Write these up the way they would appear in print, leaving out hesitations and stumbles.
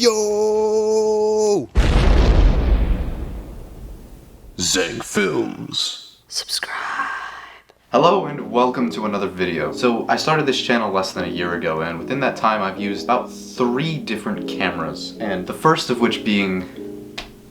Yo! Zeg Films. Subscribe. Hello and welcome to another video. So I started this channel less than a year ago, and within that time I've used about 3 different cameras, and the first of which being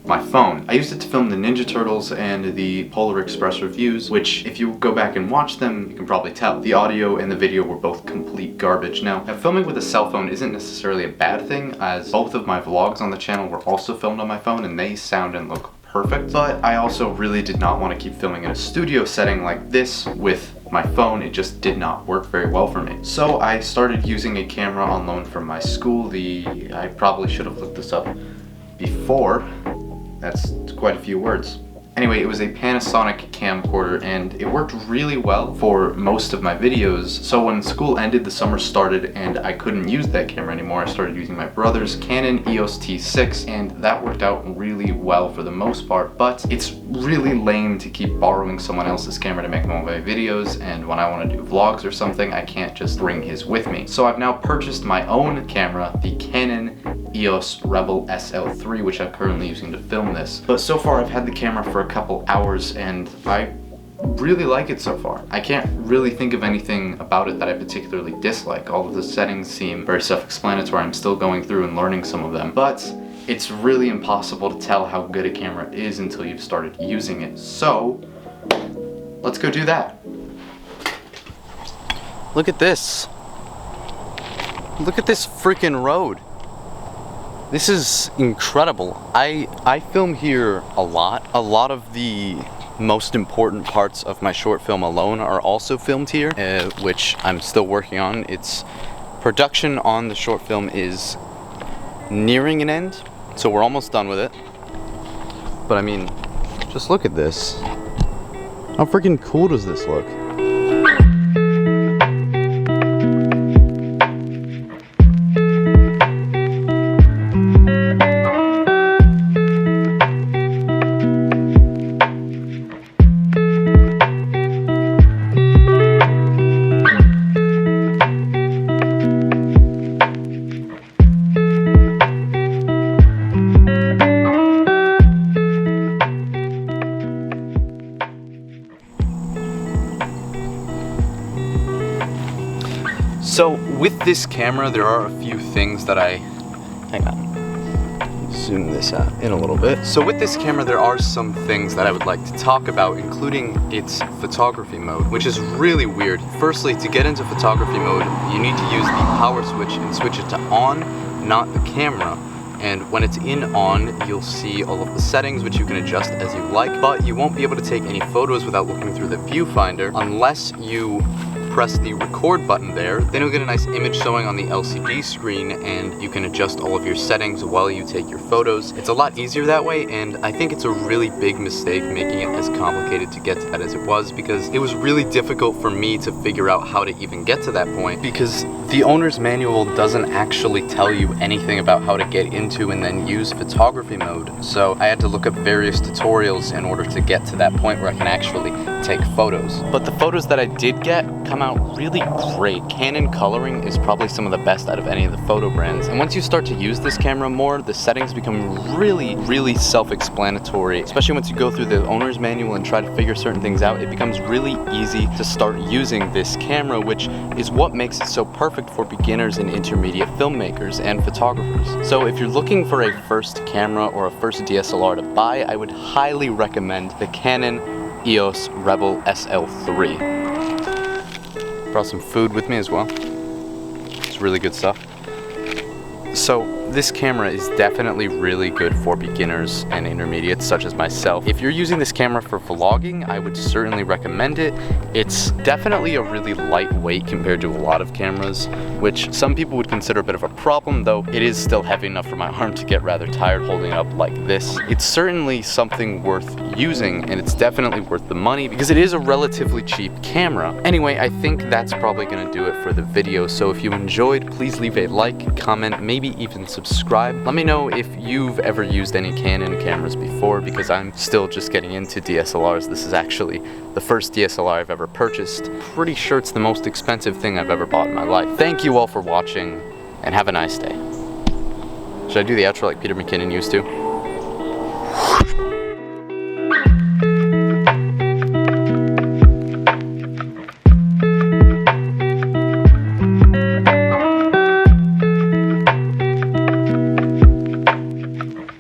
my phone. I used it to film the Ninja Turtles and the Polar Express reviews, which if you go back and watch them, you can probably tell the audio and the video were both complete garbage. Now, filming with a cell phone isn't necessarily a bad thing, as both of my vlogs on the channel were also filmed on my phone and they sound and look perfect, but I also really did not want to keep filming in a studio setting like this with my phone. It just did not work very well for me. So I started using a camera on loan from my school. I probably should have looked this up before. That's quite a few words. Anyway, it was a Panasonic camcorder and it worked really well for most of my videos. So when school ended, the summer started and I couldn't use that camera anymore. I started using my brother's Canon EOS T6 and that worked out really well for the most part, but it's really lame to keep borrowing someone else's camera to make all my videos, and when I want to do vlogs or something, I can't just bring his with me. So I've now purchased my own camera, the Canon EOS Rebel SL3, which I'm currently using to film this. But so far I've had the camera for a couple hours and I really like it so far. I can't really think of anything about it that I particularly dislike. All of the settings seem very self-explanatory. I'm still going through and learning some of them, but it's really impossible to tell how good a camera is until you've started using it. So let's go do that. Look at this. Look at this freaking road. This is incredible. I film here a lot. A lot of the most important parts of my short film alone are also filmed here, which I'm still working on. Its production on the short film is nearing an end, so we're almost done with it. But I mean, just look at this. How freaking cool does this look? So with this camera, there are a few things that hang on, zoom this out in a little bit. So with this camera, there are some things that I would like to talk about, including its photography mode, which is really weird. Firstly, to get into photography mode, you need to use the power switch and switch it to on, not the camera. And when it's in on, you'll see all of the settings, which you can adjust as you like, but you won't be able to take any photos without looking through the viewfinder unless you press the record button there. Then you'll get a nice image showing on the LCD screen and you can adjust all of your settings while you take your photos. It's a lot easier that way, and I think it's a really big mistake making it as complicated to get to that as it was, because it was really difficult for me to figure out how to even get to that point, because the owner's manual doesn't actually tell you anything about how to get into and then use photography mode. So I had to look up various tutorials in order to get to that point where I can actually take photos. But the photos that I did get come out really great. Canon coloring is probably some of the best out of any of the photo brands. And once you start to use this camera more, the settings become really self-explanatory. Especially once you go through the owner's manual and try to figure certain things out, it becomes really easy to start using this camera, which is what makes it so perfect for beginners and intermediate filmmakers and photographers. So if you're looking for a first camera or a first DSLR to buy, I would highly recommend the Canon EOS Rebel SL3. Brought some food with me as well. It's really good stuff. So this camera is definitely really good for beginners and intermediates such as myself. If you're using this camera for vlogging, I would certainly recommend it. It's definitely a really lightweight compared to a lot of cameras, which some people would consider a bit of a problem, though it is still heavy enough for my arm to get rather tired holding it up like this. It's certainly something worth using, and it's definitely worth the money because it is a relatively cheap camera. Anyway, I think that's probably gonna do it for the video, so if you enjoyed, please leave a like, comment, maybe even subscribe. Let me know if you've ever used any Canon cameras before, because I'm still just getting into DSLRs. This is actually the first DSLR I've ever purchased. Pretty sure it's the most expensive thing I've ever bought in my life. Thank you all for watching, and have a nice day. Should I do the outro like Peter McKinnon used to?